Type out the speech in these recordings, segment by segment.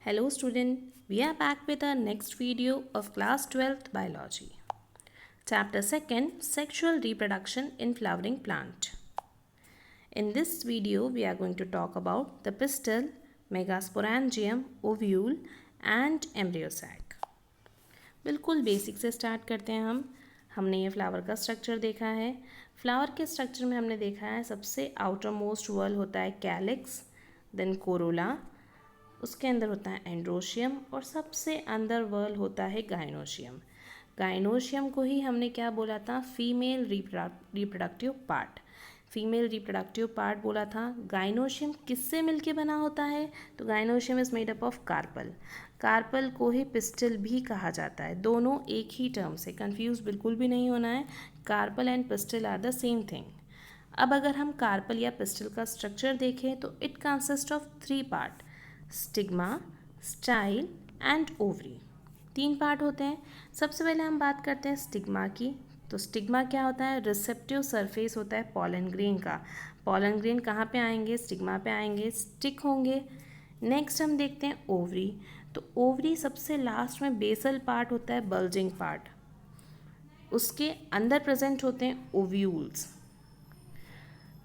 Hello student, we are back with our next video of class 12th biology. Chapter 2nd, Sexual Reproduction in Flowering Plant. In this video we are going to talk about the pistil, megasporangium, ovule and embryo sac. बिल्कुल basic से start करते हैं हमने ये flower का structure देखा है। Flower के स्ट्रक्चर में हमने देखा है सबसे आउटर मोस्ट वॉल होता है कैलिक्स, देन कोरोला, उसके अंदर होता है एंड्रोशियम और सबसे अंदर वर्ल होता है गाइनोशियम। गाइनोशियम को ही हमने क्या बोला था, female reproductive part. Female reproductive part बोला था। गाइनोशियम किससे मिलके बना होता है, तो gynoecium is made up of carpel. Carpel को ही पिस्टल भी कहा जाता है। दोनों एक ही टर्म से, कंफ्यूज बिल्कुल भी नहीं होना है। Carpel and pistil are the same thing. अब अगर हम कार्पल या पिस्टल का स्ट्रक्चर देखें तो it consist of 3 part, stigma, style and ovary. 3 part होते हैं। सबसे पहले हम बात करते हैं स्टिग्मा की। तो स्टिग्मा क्या होता है, रिसेप्टिव सरफेस होता है पॉलन ग्रेन का। पॉलन ग्रेन कहाँ पे आएंगे, स्टिग्मा पे आएंगे, स्टिक होंगे। नेक्स्ट हम देखते हैं ओवरी। तो ओवरी सबसे लास्ट में बेसल पार्ट होता है, बल्जिंग पार्ट। उसके अंदर प्रेजेंट होते हैं ओव्यूल्स।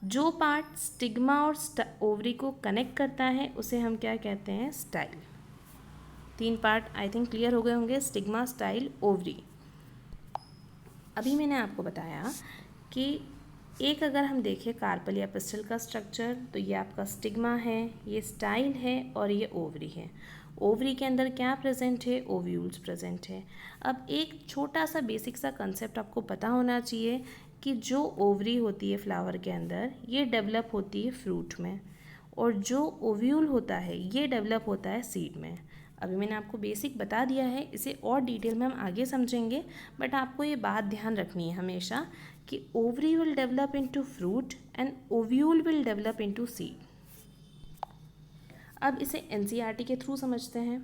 जो पार्ट स्टिग्मा और ओवरी को कनेक्ट करता है उसे हम क्या कहते हैं, style. 3 part I think clear हो गए होंगे, स्टिग्मा, स्टाइल, ओवरी। अभी मैंने आपको बताया कि एक अगर हम देखें कार्पल या पिस्टल का स्ट्रक्चर, तो ये आपका स्टिग्मा है, ये स्टाइल है और ये ओवरी है। ओवरी के अंदर क्या प्रेजेंट है, ओव्यूल्स प्रेजेंट है। अब एक छोटा सा बेसिक सा कंसेप्ट आपको पता होना चाहिए कि जो ओवरी होती है फ्लावर के अंदर, ये डेवलप होती है फ्रूट में, और जो ओव्यूल होता है ये डेवलप होता है सीड में। अभी मैंने आपको बेसिक बता दिया है, इसे और डिटेल में हम आगे समझेंगे, बट आपको ये बात ध्यान रखनी है हमेशा कि ovary will develop into fruit and ovule will develop into seed. अब इसे एनसीईआरटी के थ्रू समझते हैं।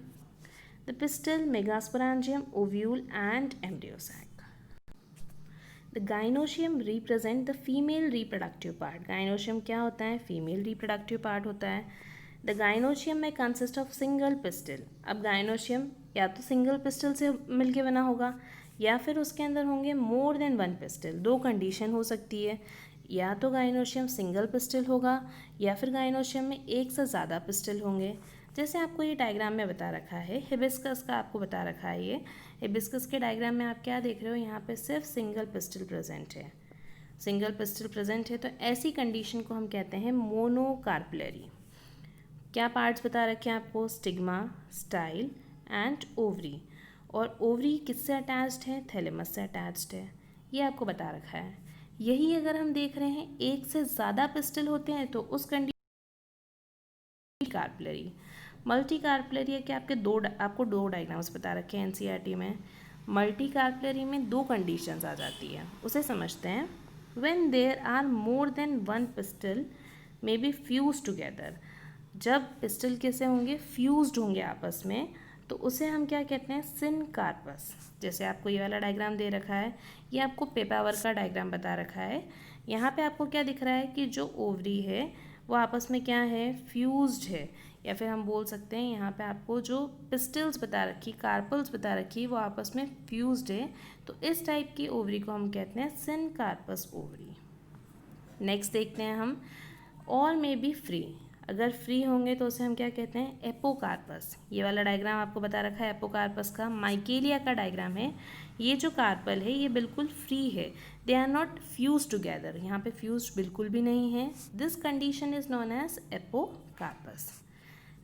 The pistil, megasporangium, ovule and embryo sac. The gynoecium represent the female reproductive part. Gynoecium क्या होता है, फीमेल रिप्रोडक्टिव पार्ट होता है। द गाइनोशियम में कंसिस्ट ऑफ सिंगल पिस्टल। अब गाइनोशियम या तो सिंगल पिस्टल से मिलके बना होगा या फिर उसके अंदर होंगे मोर देन 1 पिस्टल। 2 कंडीशन हो सकती है, या तो गाइनोशियम सिंगल पिस्टल होगा या फिर गाइनोशियम में एक से ज़्यादा पिस्टल होंगे। जैसे आपको ये डायग्राम में बता रखा है, हिबिस्कस का आपको बता रखा है। ये हिबिस्कस के डायग्राम में आप क्या देख रहे हो, यहाँ पे सिर्फ सिंगल पिस्टल प्रेजेंट है। सिंगल पिस्टल प्रेजेंट है तो ऐसी कंडीशन को हम कहते हैं मोनोकार्पलरी। क्या पार्ट्स बता रखे हैं आपको, स्टिग्मा, स्टाइल एंड ओवरी। और ओवरी किससे अटैच्ड है, थैलेमस से अटैच्ड है, ये आपको बता रखा है। यही अगर हम देख रहे हैं एक से ज़्यादा पिस्टल होते हैं तो उस कंडीशन कार्पलरी। मल्टी कार्पलरी के आपको दो डायग्राम्स बता रखे हैं एनसीईआरटी में। मल्टी कार्पलरी में 2 कंडीशंस आ जाती है, उसे समझते हैं। When there are more than 1 pistil may be fuse together. जब पिस्टल कैसे होंगे, फ्यूज्ड होंगे आपस में, तो उसे हम क्या कहते हैं, सिनकार्पस। जैसे आपको ये वाला डायग्राम दे रखा है, ये आपको पेपावर का डायग्राम बता रखा है। यहाँ पे आपको क्या दिख रहा है कि जो ओवरी है वो आपस में क्या है, फ्यूज्ड है। या फिर हम बोल सकते हैं यहाँ पे आपको जो पिस्टल्स बता रखी, कार्पल्स बता रखी, वो आपस में फ्यूज्ड है। तो इस टाइप की ओवरी को हम कहते हैं सिनकार्पस ओवरी। नेक्स्ट देखते हैं हम, और मे बी फ्री। अगर फ्री होंगे तो उसे हम क्या कहते हैं, एपोकार्पस। ये वाला डायग्राम आपको बता रखा है एपोकार्पस का, माइकेलिया का डायग्राम है। ये जो कार्पल है ये बिल्कुल फ्री है, they are not fuse together. यहाँ पे फ्यूज बिल्कुल भी नहीं है। This condition is known as apocarpous.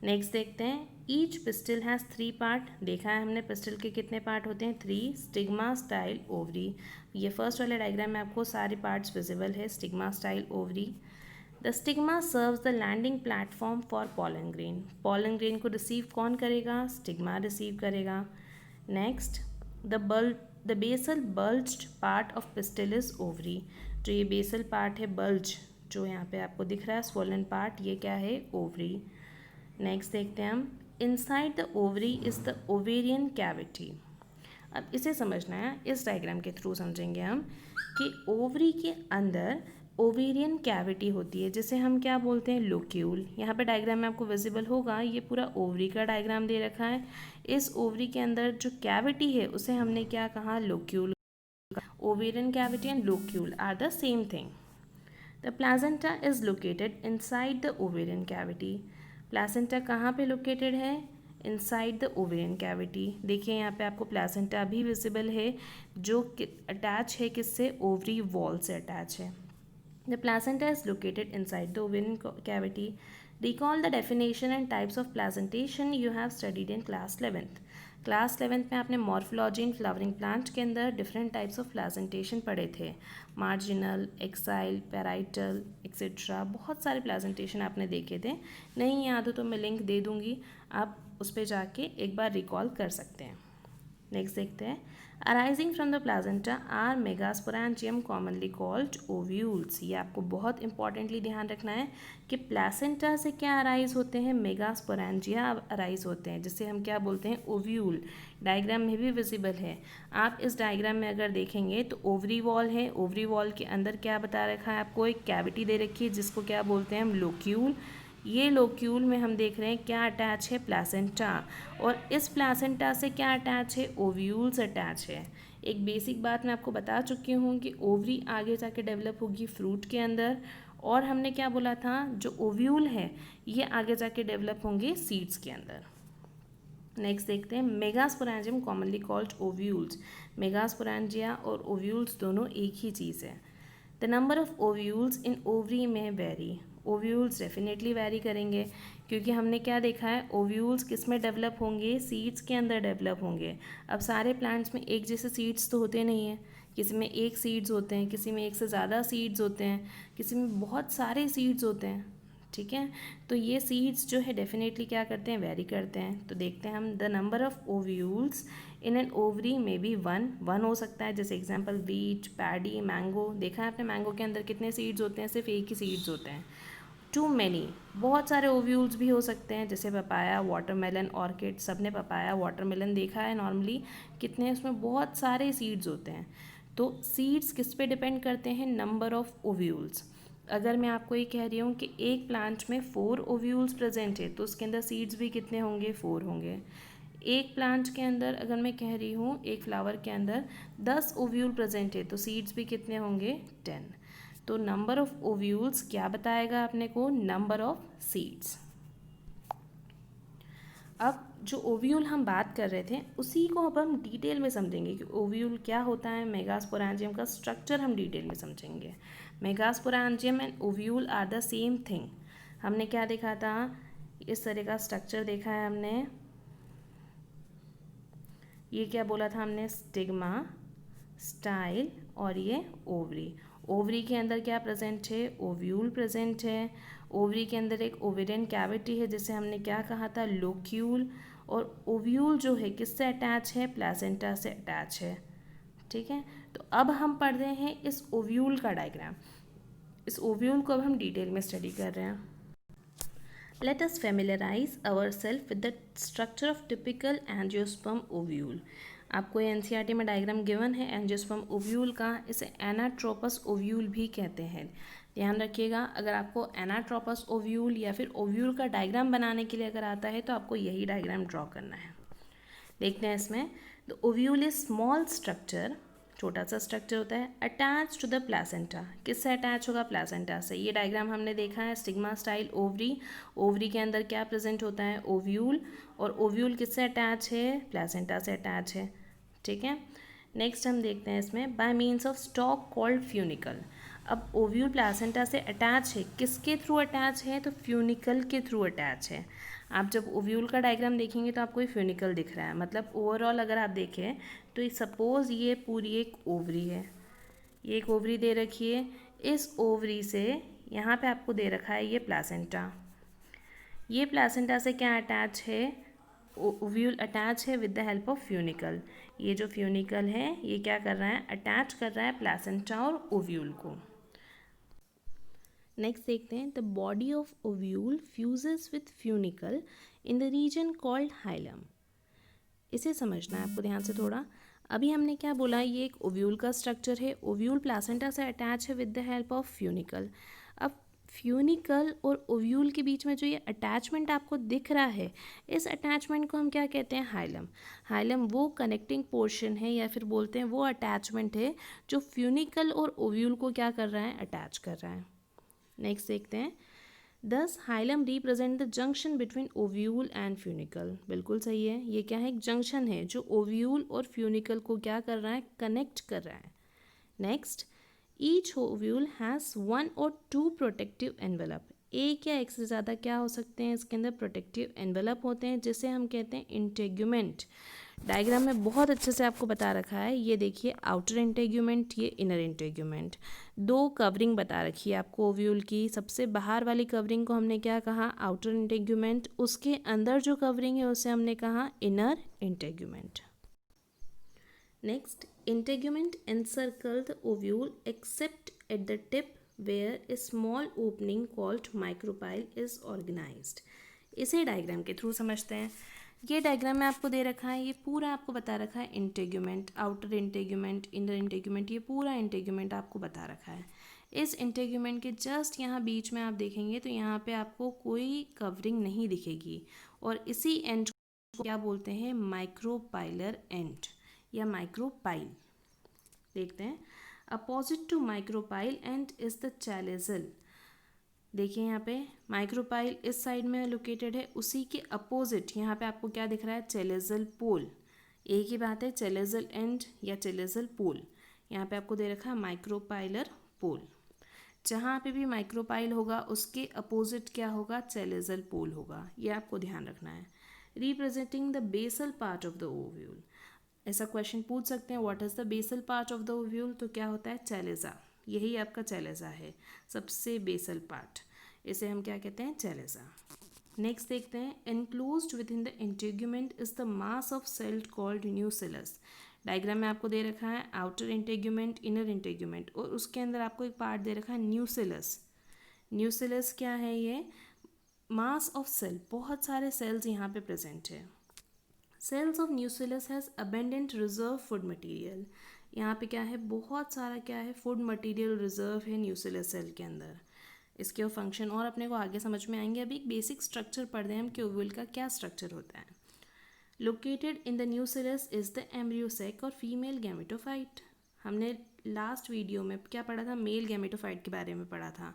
Next देखते हैं, ईच पिस्टल हैज़ 3 पार्ट। देखा है हमने पिस्टल के कितने पार्ट होते हैं, 3, स्टिग्मा, स्टाइल, ओवरी। ये फर्स्ट वाले डायग्राम में आपको सारे पार्ट्स विजिबल है, stigma, style, ovary. The stigma serves the landing platform for pollen grain. Pollen grain को रिसीव कौन करेगा, स्टिग्मा रिसीव करेगा। Next, the basal bulged part of pistil is ovary. जो ये बेसल पार्ट है, बल्ज जो यहाँ पे आपको दिख रहा है, स्वोलन पार्ट, ये क्या है, ओवरी। नेक्स्ट देखते हैं हम, inside the ovary is the ovarian cavity. अब इसे समझना है, इस डायग्राम के थ्रू समझेंगे हम कि ओवरी के अंदर ओवेरियन कैविटी होती है जिसे हम क्या बोलते हैं, लोक्यूल। यहाँ पे डायग्राम में आपको विजिबल होगा, ये पूरा ओवरी का डायग्राम दे रखा है। इस ओवरी के अंदर जो कैविटी है उसे हमने क्या कहा, locule. Ovarian cavity and locule are the same thing. The placenta is located inside the ovarian cavity. Placenta कहाँ पे लोकेटेड है, इनसाइड द ओवेरियन कैविटी। देखिए यहाँ पे आपको प्लासेंटा भी विजिबल है जो अटैच है किससे, ओवरी वॉल से अटैच है। The placenta is located inside the ovarian cavity. Recall the definition and types of placentation you have studied in class 11th. Class 11th में आपने मॉर्फोलॉजी इन फ्लावरिंग प्लांट के अंदर different types of placentation पढ़े थे, marginal, exile, parietal etcetera. बहुत सारे placentation आपने देखे थे। नहीं याद हो तो मैं लिंक दे दूँगी, आप उस पर जाके एक बार रिकॉल कर सकते हैं। नेक्स्ट देखते हैं, arising from the placenta or megasporangium commonly called ovules. ये आपको बहुत इंपॉर्टेंटली ध्यान रखना है कि प्लासेंटा से क्या अराइज होते हैं, मेगास्पोरेंजिया अराइज होते हैं, जिसे हम क्या बोलते हैं, ओव्यूल। डायग्राम में भी विजिबल है। आप इस डायग्राम में अगर देखेंगे तो ओवरी वॉल है, ओवरी वॉल के अंदर क्या बता रखा है आपको, एक कैविटी दे रखी है जिसको क्या बोलते हैं हम, लोक्यूल। ये लोक्यूल में हम देख रहे हैं क्या अटैच है, प्लासेंटा। और इस प्लासेंटा से क्या अटैच है, ओव्यूल्स अटैच है। एक बेसिक बात मैं आपको बता चुकी हूँ कि ओवरी आगे जाके डेवलप होगी फ्रूट के अंदर, और हमने क्या बोला था, जो ओव्यूल है ये आगे जाके डेवलप होंगे सीड्स के अंदर। नेक्स्ट देखते हैं, megasporangium commonly called ovules. Megasporangia और ओव्यूल्स दोनों एक ही चीज़ है। The number of ovules in ovary में वेरी। ओव्यूल्स डेफिनेटली वेरी करेंगे, क्योंकि हमने क्या देखा है, ओव्यूल्स किस में डेवलप होंगे, सीड्स के अंदर डेवलप होंगे। अब सारे प्लांट्स में एक जैसे सीड्स तो होते नहीं हैं, किसी में एक सीड्स होते हैं, किसी में एक से ज़्यादा सीड्स होते हैं, किसी में बहुत सारे सीड्स होते हैं। ठीक है, तो ये सीड्स जो है डेफिनेटली क्या करते हैं, वेरी करते हैं। तो देखते हैं हम, the number of ovules in an ovary में भी वन हो सकता है। जैसे एग्जांपल वीट, पैडी, मैंगो। देखा है आपने मैंगो के अंदर कितने सीड्स होते हैं, सिर्फ एक ही सीड्स होते हैं। टू मैनी, बहुत सारे ओव्यूल्स भी हो सकते हैं, जैसे पपाया, वाटरमेलन, ऑर्किड। सब ने पपाया, वाटरमेलन देखा है नॉर्मली, कितने उसमें बहुत सारे सीड्स होते हैं। तो सीड्स किस पे डिपेंड करते हैं, नंबर ऑफ ओव्यूल्स। अगर मैं आपको ये कह रही हूँ कि एक प्लांट में 4 ओव्यूल्स प्रेजेंट है तो उसके अंदर सीड्स भी कितने होंगे, 4 होंगे। एक प्लांट के अंदर अगर मैं कह रही हूँ एक फ्लावर के अंदर 10 ओव्यूल प्रेजेंट है तो सीड्स भी कितने होंगे, 10। तो नंबर ऑफ ओव्यूल्स क्या बताएगा अपने को, नंबर ऑफ सीड्स। अब जो ओव्यूल हम बात कर रहे थे उसी को अब हम डिटेल में समझेंगे कि ओव्यूल क्या होता है। मेगास्पोरेंजियम का स्ट्रक्चर हम डिटेल में समझेंगे। Megasporangium and ovule are the same thing. हमने क्या देखा था, इस तरह का स्ट्रक्चर देखा है हमने। ये क्या बोला था हमने, स्टिग्मा, स्टाइल और ये ओवरी। ओवरी के अंदर क्या प्रेजेंट है, ओव्यूल प्रेजेंट है। ओवरी के अंदर एक ओवेरियन कैविटी है जिसे हमने क्या कहा था, लोक्यूल। और ओव्यूल जो है किससे अटैच है, प्लासेंटा से अटैच है। ठीक है, तो अब हम पढ़ रहे हैं इस ओव्यूल का डायग्राम। इस ओव्यूल को अब हम डिटेल में स्टडी कर रहे हैं। Let us familiarize ourselves with the structure of typical angiosperm ovule. आपको ये एनसीईआरटी में डायग्राम गिवन है एंजियोस्पर्म ओव्यूल का। इसे एनाट्रोपस ओव्यूल भी कहते हैं। ध्यान रखिएगा, अगर आपको एनाट्रोपस ओव्यूल या फिर ओव्यूल का डायग्राम बनाने के लिए अगर आता है तो आपको यही डायग्राम ड्रॉ करना है। देखते हैं इसमें, the ovule is small structure, छोटा सा स्ट्रक्चर होता है, अटैच टू द प्लासेंटा। किससे अटैच होगा, प्लासेंटा से। ये डायग्राम हमने देखा है, स्टिग्मा स्टाइल ओवरी। ओवरी के अंदर क्या प्रेजेंट होता है, ओव्यूल। और ओव्यूल किससे अटैच है, प्लासेंटा से अटैच है। ठीक है, नेक्स्ट हम देखते हैं इसमें, bye means of stock called funicle. अब ओव्यूल प्लासेंटा से अटैच है, किसके थ्रू अटैच है, तो फ्यूनिकल के थ्रू अटैच है। आप जब ओव्यूल का डायग्राम देखेंगे तो आपको ये फ्यूनिकल दिख रहा है। मतलब ओवरऑल अगर आप देखें तो सपोज ये पूरी एक ओवरी है, ये एक ओवरी दे रखी है। इस ओवरी से यहाँ पे आपको दे रखा है ये प्लासेंटा। ये प्लासेंटा से क्या अटैच है, ओव्यूल अटैच है with the help of funicle. ये जो फ्यूनिकल है ये क्या कर रहा है, अटैच कर रहा है प्लासेंटा और ओव्यूल को। नेक्स्ट देखते हैं, the body of ovule fuses with funicle in the reason called hilum. इसे समझना है आपको ध्यान से थोड़ा। अभी हमने क्या बोला, ये एक ओव्यूल का स्ट्रक्चर है। ओव्यूल प्लासेंटा से अटैच है with the help of funicle. अब फ्यूनिकल और ओव्यूल के बीच में जो ये अटैचमेंट आपको दिख रहा है, इस अटैचमेंट को हम क्या कहते हैं, हाइलम। हाइलम वो कनेक्टिंग पोर्शन है या फिर बोलते हैं वो अटैचमेंट है जो फ्यूनिकल और ओव्यूल को क्या कर रहा है, अटैच कर रहा है। नेक्स्ट देखते हैं, दस hilum represent the junction between ovule and funicle. बिल्कुल सही है, ये क्या है, एक जंक्शन है जो ओव्यूल और फ्यूनिकल को क्या कर रहा है, कनेक्ट कर रहा है। Next, each ovule has one और टू प्रोटेक्टिव एनवेलप। एक या एक से ज़्यादा क्या हो सकते हैं, इसके अंदर प्रोटेक्टिव एनवेलप होते हैं, जिसे हम कहते हैं इंटेग्यूमेंट। डायग्राम में बहुत अच्छे से आपको बता रखा है, ये देखिए आउटर इंटेग्यूमेंट, ये इनर इंटेग्यूमेंट। दो कवरिंग बता रखी है आपको ओव्यूल की। सबसे बाहर वाली कवरिंग को हमने क्या कहा, आउटर इंटेग्यूमेंट। उसके अंदर जो कवरिंग है उसे हमने कहा inner integument. Next, integument encircle the ovule except at the tip where a small opening called micropyle is organized. इसे डायग्राम के थ्रू समझते हैं। ये डायग्राम में आपको दे रखा है, ये पूरा आपको बता रखा है integument, outer integument, inner integument, ये पूरा इंटेग्यूमेंट आपको बता रखा है। इस इंटेग्यूमेंट के जस्ट यहाँ बीच में आप देखेंगे तो यहाँ पे आपको कोई कवरिंग नहीं दिखेगी, और इसी एंड को क्या बोलते हैं, माइक्रोपाइलर एंड या माइक्रोपाइल। देखते हैं, opposite to micropyle end is the chalazal. देखिए यहाँ पे माइक्रोपाइल इस साइड में लोकेटेड है, उसी के अपोजिट यहाँ पे आपको क्या दिख रहा है, चैलेजल पोल। एक ही बात है, चैलेजल एंड या चैलेजल पोल। यहाँ पे आपको दे रखा है माइक्रोपाइलर पोल। जहाँ पे भी माइक्रोपाइल होगा उसके अपोजिट क्या होगा, चैलेजल पोल होगा। ये आपको ध्यान रखना है। Representing the basal part of the ovule. ऐसा क्वेश्चन पूछ सकते हैं, what is the basal part of the ovule, तो क्या होता है, चैलेजा। यही आपका चैलेजा है, सबसे बेसल पार्ट, इसे हम क्या कहते हैं, चैलेजा। नेक्स्ट देखते हैं, enclosed within the integument is the mass of cell called nucellus. Diagram में आपको दे रखा है आउटर इंटेग्यूमेंट, इनर इंटेग्यूमेंट, और उसके अंदर आपको एक पार्ट दे रखा है न्यूसिलस। न्यूसिलस क्या है, ये मास ऑफ सेल, बहुत सारे सेल्स यहाँ पे प्रेजेंट है। Cells of nucellus has abundant reserve food material. यहाँ पे क्या है, बहुत सारा क्या है, फूड मटेरियल रिजर्व है न्यूसिलस सेल के अंदर। इसके वो फंक्शन और अपने को आगे समझ में आएंगे। अभी एक बेसिक स्ट्रक्चर पढ़ रहे हैं हम कि ओव्यूल का क्या स्ट्रक्चर होता है। Located in the nucellus is the embryo sac और फीमेल गैमेटोफाइट। हमने लास्ट वीडियो में क्या पढ़ा था, मेल गैमेटोफाइट के बारे में पढ़ा था।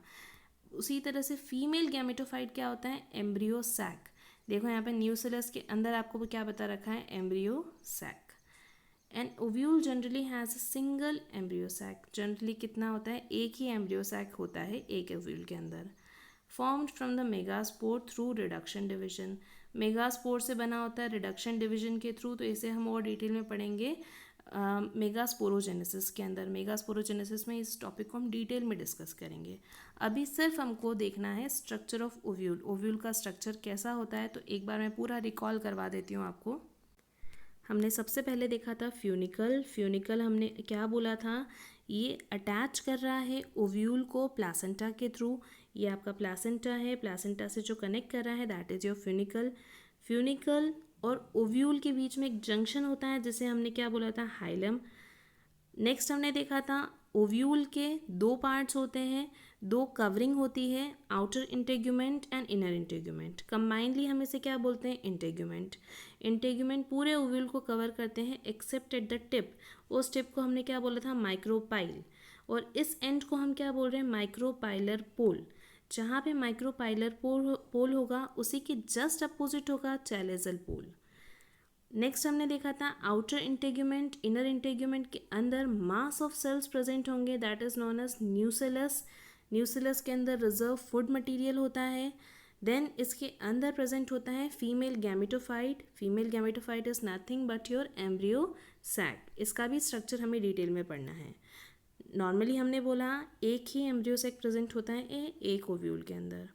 उसी तरह से फीमेल गैमेटोफाइट क्या होता है, एम्ब्रियो सैक। देखो यहाँ पे न्यूसिलस के अंदर आपको क्या बता रखा है, embryo sac. And ovule generally has a single embryo sac. Generally कितना होता है, एक ही एम्ब्रियो सैक होता है एक ओव्यूल के अंदर। Formed from the megaspore through reduction division. Megaspore से बना होता है रिडक्शन डिविजन के थ्रू, तो इसे हम और डिटेल में पढ़ेंगे मेगास्पोरोजेनेसिस के अंदर। मेगास्पोरोजेनेसिस में इस टॉपिक को हम डिटेल में डिस्कस करेंगे। अभी सिर्फ हमको देखना है स्ट्रक्चर ऑफ ओव्यूल। ओव्यूल का स्ट्रक्चर कैसा होता है, तो एक बार मैं पूरा रिकॉल करवा देती हूँ आपको। हमने सबसे पहले देखा था फ्यूनिकल। फ्यूनिकल हमने क्या बोला था, ये अटैच कर रहा है ओव्यूल को प्लासेंटा के थ्रू। ये आपका प्लासेंटा है, प्लासेंटा से जो कनेक्ट कर रहा है that is your funicle. Funicle और ओव्यूल के बीच में एक जंक्शन होता है जिसे हमने क्या बोला था, हाइलम। नेक्स्ट हमने देखा था ओव्यूल के दो पार्ट्स होते हैं, दो कवरिंग होती है, outer integument and inner integument. Combinedly हम इसे क्या बोलते हैं, इंटेग्यूमेंट। इंटेग्यूमेंट पूरे ओव्यूल को कवर करते हैं एक्सेप्ट एट द टिप। उस टिप को हमने क्या बोला था, माइक्रोपाइल। और इस एंड को हम क्या बोल रहे हैं, माइक्रोपाइलर पोल। जहाँ पे माइक्रोपाइलर पोल होगा उसी के जस्ट अपोजिट होगा चैलेजल पोल। नेक्स्ट हमने देखा था आउटर इंटेग्यूमेंट, इनर इंटेग्यूमेंट के अंदर मास ऑफ सेल्स प्रेजेंट होंगे that is known as nucellus. Nucellus के अंदर रिजर्व फूड मटेरियल होता है। देन इसके अंदर प्रेजेंट होता है female gametophyte. Female gametophyte is nothing but your embryo sac. इसका भी स्ट्रक्चर हमें डिटेल में पढ़ना है। नॉर्मली हमने बोला एक ही एम्ब्रियो सैक प्रेजेंट होता है एक ओव्यूल के अंदर।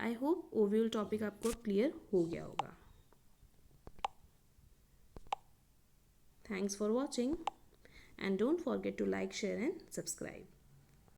आई होप ओव्यूल टॉपिक आपको क्लियर हो गया होगा। Thanks for watching and don't forget to like, share and subscribe.